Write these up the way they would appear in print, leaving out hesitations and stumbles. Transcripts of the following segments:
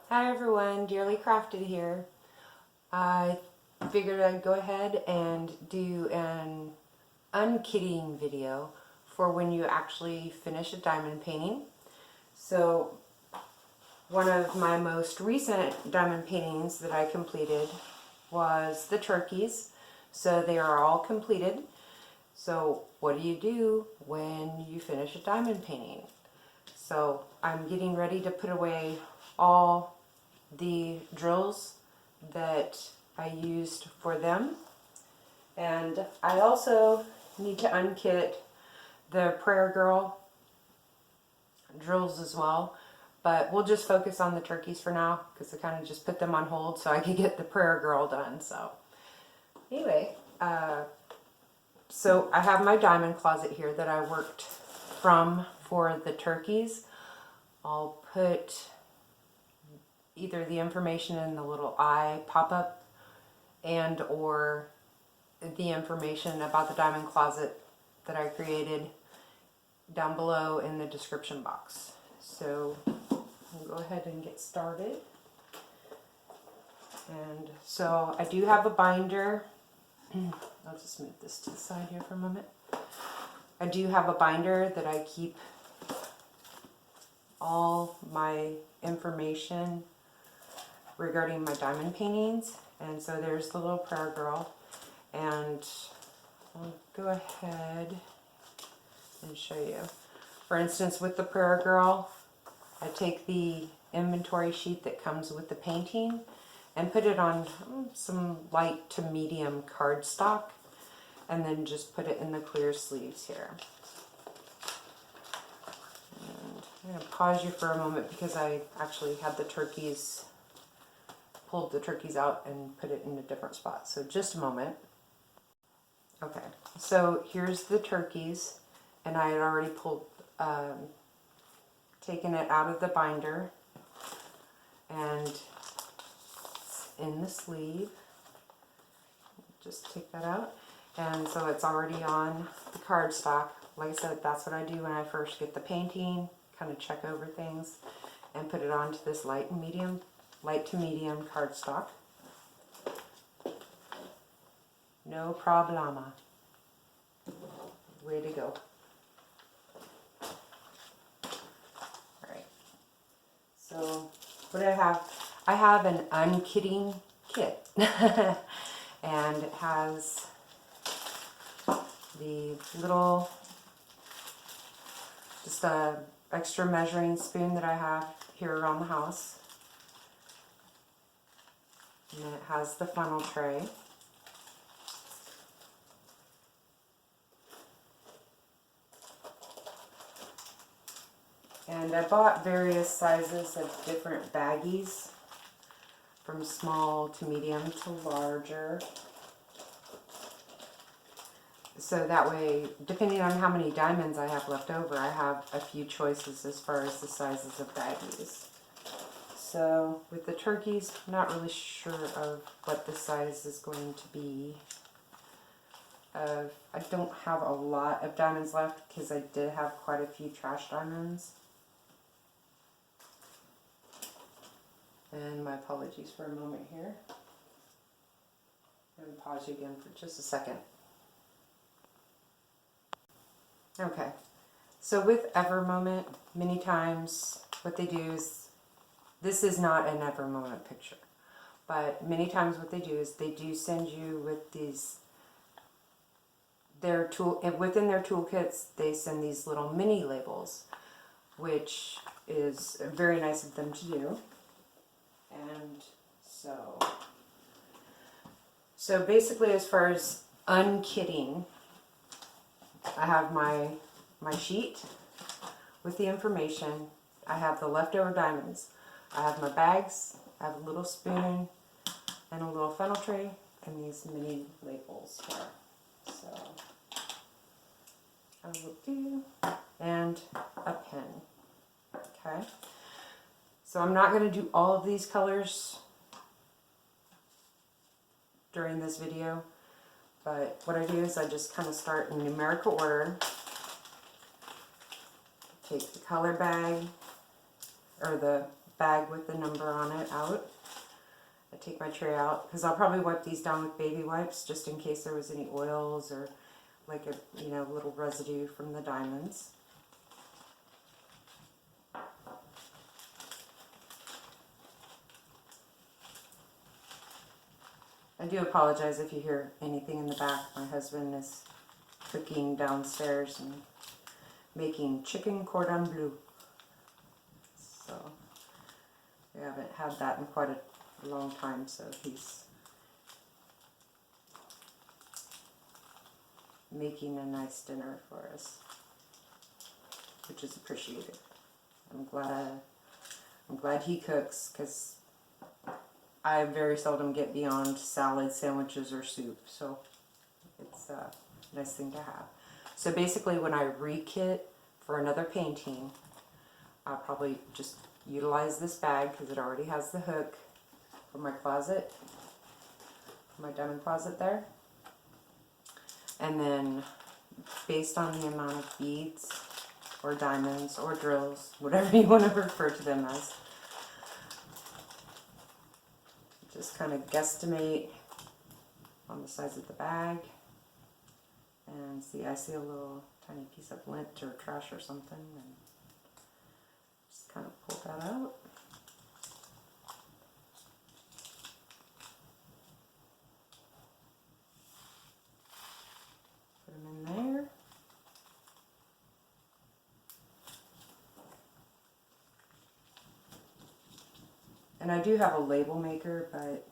Hi everyone, Dearly Crafted here. I figured I'd go ahead and do an unkitting video for when you actually finish a diamond painting. So one of my most recent diamond paintings that I completed was the turkeys. So they are all completed. So what do you do when you finish a diamond painting? So I'm getting ready to put away all the drills that I used for them, and I also need to unkit the Prayer Girl drills as well, but we'll just focus on the turkeys for now because I kind of just put them on hold so I could get the Prayer Girl done. So anyway, so I have my diamond closet here that I worked from for the turkeys. I'll put either the information in the little eye pop-up and or the information about the diamond closet that I created down below in the description box. So we'll go ahead and get started. And so I do have a binder. I'll just move this to the side here for a moment. I do have a binder that I keep all my information regarding my diamond paintings, and so there's the little Prayer Girl, and I'll go ahead and show you. For instance, with the Prayer Girl, I take the inventory sheet that comes with the painting and put it on some light to medium cardstock, and then just put it in the clear sleeves here. And I'm going to pause you for a moment because I actually had the turkeys, pulled the turkeys out and put it in a different spot. So just a moment. Okay, so here's the turkeys, and I had already pulled, taken it out of the binder, and it's in the sleeve. Just take that out, and so it's already on the cardstock. Like I said, that's what I do when I first get the painting, kind of check over things and put it onto this light to medium cardstock. No problema. Way to go. Alright. So what I have an unkitting kit. And it has the little, just a extra measuring spoon that I have here around the house. And then it has the funnel tray. And I bought various sizes of different baggies, from small to medium to larger. So that way, depending on how many diamonds I have left over, I have a few choices as far as the sizes of baggies. So with the turkeys, I'm not really sure of what the size is going to be. I don't have a lot of diamonds left because I did have quite a few trash diamonds. And my apologies for a moment here. I'm going to pause you again for just a second. Okay, so with Ever Moment, many times what they do is, this is not an Ever Moment picture, but many times what they do is they do send you with these, within their toolkits, they send these little mini labels, which is very nice of them to do. And so basically, as far as unkitting, I have my sheet with the information. I have the leftover diamonds. I have my bags. I have a little spoon and a little funnel tray and these mini labels here. So I will do, and a pen. Okay. So I'm not going to do all of these colors during this video, but what I do is I just kind of start in numerical order. Take the color bag, or the bag with the number on it out. I take my tray out because I'll probably wipe these down with baby wipes just in case there was any oils or like a little residue from the diamonds. I do apologize if you hear anything in the back. My husband is cooking downstairs and making chicken cordon bleu. So we haven't had that in quite a long time, so he's making a nice dinner for us, which is appreciated. I'm glad he cooks, because I very seldom get beyond salad, sandwiches, or soup, so it's a nice thing to have. So basically when I re-kit for another painting, I'll probably just utilize this bag because it already has the hook for my closet, my diamond closet there. And then based on the amount of beads or diamonds or drills, whatever you want to refer to them as, just kind of guesstimate on the size of the bag. And see, I see a little tiny piece of lint or trash or something, and just kind of pull that out. Put them in there. And I do have a label maker, but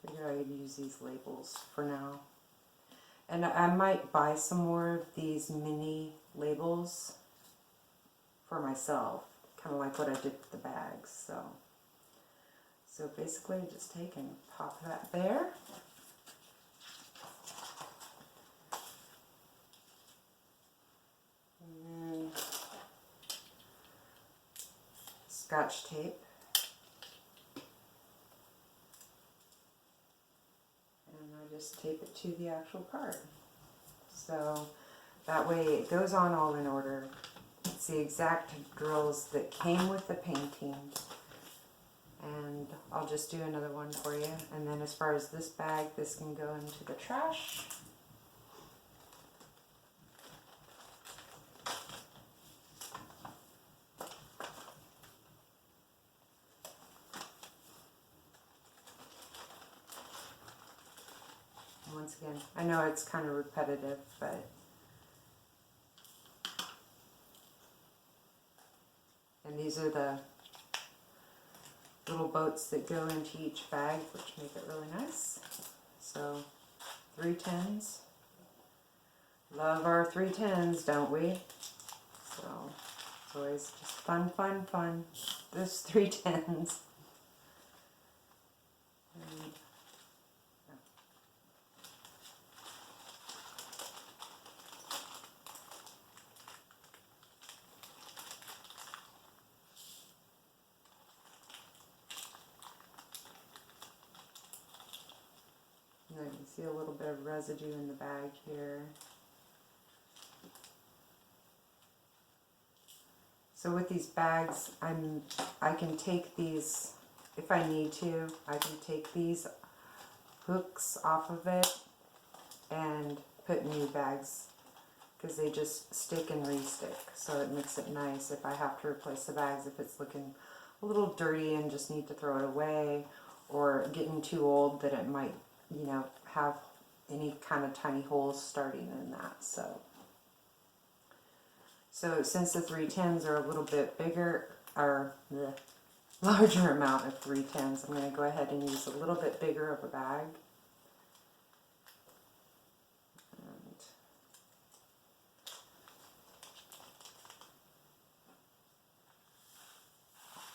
figured I would use these labels for now. And I might buy some more of these mini labels for myself, kind of like what I did with the bags. So basically just take and pop that there. And then Scotch tape. And I just tape it to the actual card. So that way it goes on all in order. It's the exact drills that came with the painting. And I'll just do another one for you. And then as far as this bag, this can go into the trash. Once again, I know it's kind of repetitive, but and these are the little boats that go into each bag, which make it really nice. So 3 tens. Love our 3 tens, don't we? So it's always just fun, fun, fun. There's 3 tens. And you can see a little bit of residue in the bag here. So with these bags, I can take these, if I need to, I can take these hooks off of it and put new bags, because they just stick and re-stick. So it makes it nice if I have to replace the bags, if it's looking a little dirty and just need to throw it away, or getting too old that it might, have any kind of tiny holes starting in that. So since the 3 tens are a little bit bigger, or the larger amount of 3 tens, I'm going to go ahead and use a little bit bigger of a bag. And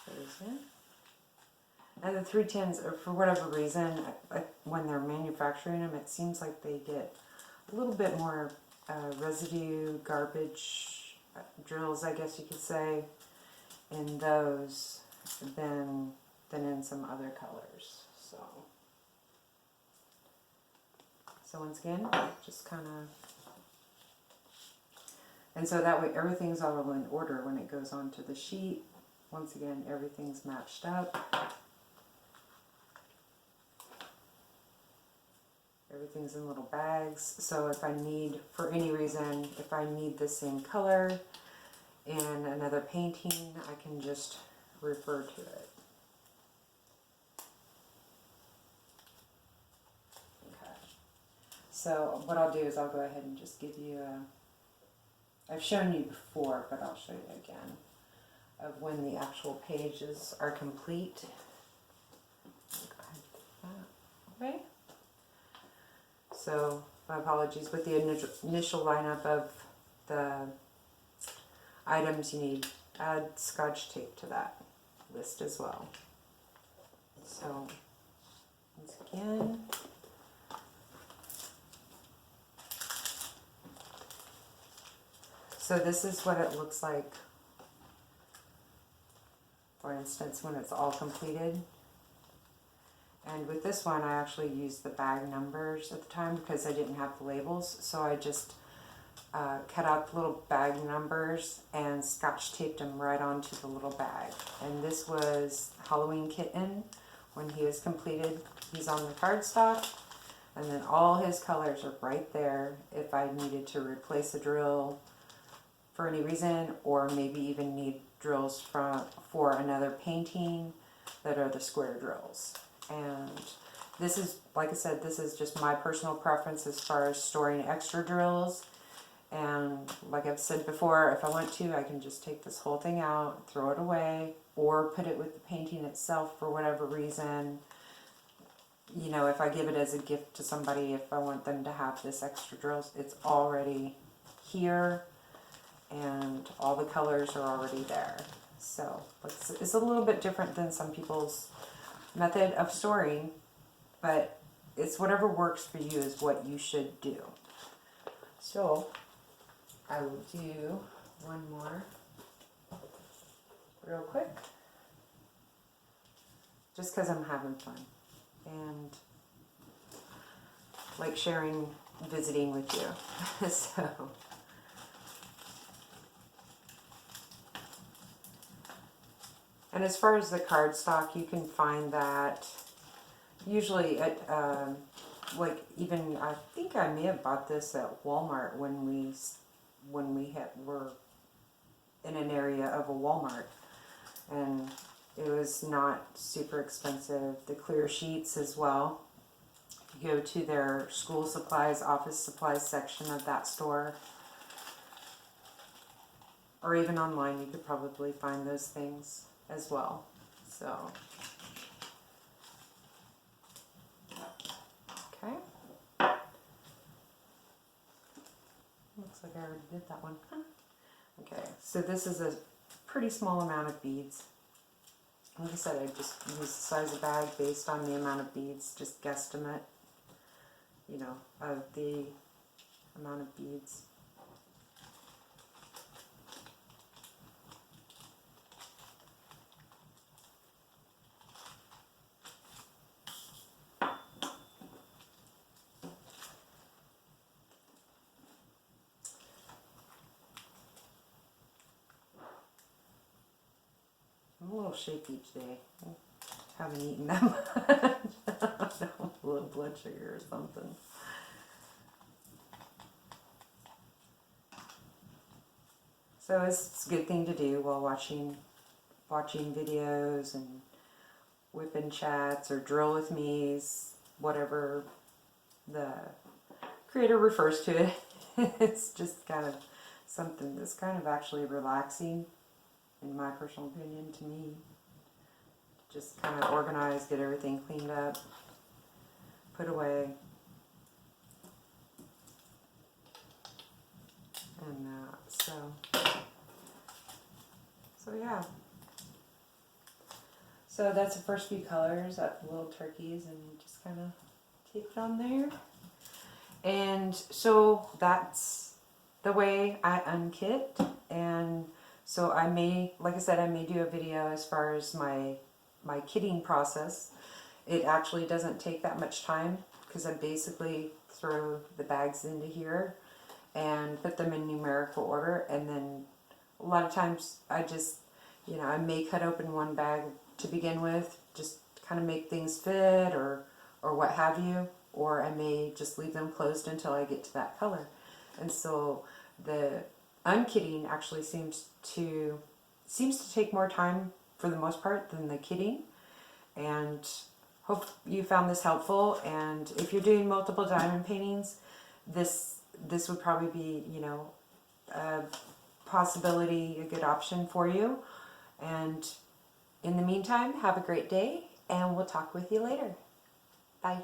those in. And the 3 tens, for whatever reason, when they're manufacturing them, it seems like they get a little bit more residue, garbage, drills, I guess you could say, in those than in some other colors. So once again, just kind of And so that way everything's all in order when it goes onto the sheet. Once again, everything's matched up. Everything's in little bags. So if I need, for any reason, if I need the same color in another painting, I can just refer to it. Okay. So what I'll do is I'll go ahead and just give you a, I've shown you before, but I'll show you again, of when the actual pages are complete. Okay. So my apologies, with the initial lineup of the items you need, add Scotch tape to that list as well. So once again, so this is what it looks like, for instance, when it's all completed. And with this one, I actually used the bag numbers at the time because I didn't have the labels. So I just cut out the little bag numbers and Scotch taped them right onto the little bag. And this was Halloween Kitten when he was completed. He's on the cardstock. And then all his colors are right there if I needed to replace a drill for any reason, or maybe even need drills for another painting that are the square drills. And this is, like I said, this is just my personal preference as far as storing extra drills. And like I've said before, if I want to, I can just take this whole thing out, throw it away, or put it with the painting itself for whatever reason. You know, if I give it as a gift to somebody, if I want them to have this extra drills, it's already here and all the colors are already there. So it's a little bit different than some people's method of storing, but it's whatever works for you is what you should do. So I will do one more real quick, just because I'm having fun and like sharing, visiting with you. So and as far as the cardstock, you can find that usually at, like even, I think I may have bought this at Walmart when we were in an area of a Walmart. And it was not super expensive. The clear sheets as well. If you go to their school supplies, office supplies section of that store, or even online, you could probably find those things as well. So, okay. Looks like I already did that one. Okay, so this is a pretty small amount of beads. Like I said, I just use the size of bag based on the amount of beads, just guesstimate, you know, of the amount of beads. I'm a little shaky today. I haven't eaten that much. Low blood sugar or something. So it's a good thing to do while watching videos and whipping chats or drill with me's, whatever the creator refers to it. It's just kind of something that's kind of actually relaxing, in my personal opinion, to me. Just kind of organize, get everything cleaned up, put away, and so yeah. So that's the first few colors, that little turkeys, and just kind of take it on there. And so that's the way I unkit. And so I may, like I said, I may do a video as far as my kitting process. It actually doesn't take that much time because I basically throw the bags into here and put them in numerical order. And then a lot of times I just, I may cut open one bag to begin with, just kind of make things fit or what have you, or I may just leave them closed until I get to that color. And so the unkitting actually seems to take more time for the most part than the kitting. And hope you found this helpful. And if you're doing multiple diamond paintings, this would probably be, a possibility, a good option for you. And in the meantime, have a great day, and we'll talk with you later. Bye.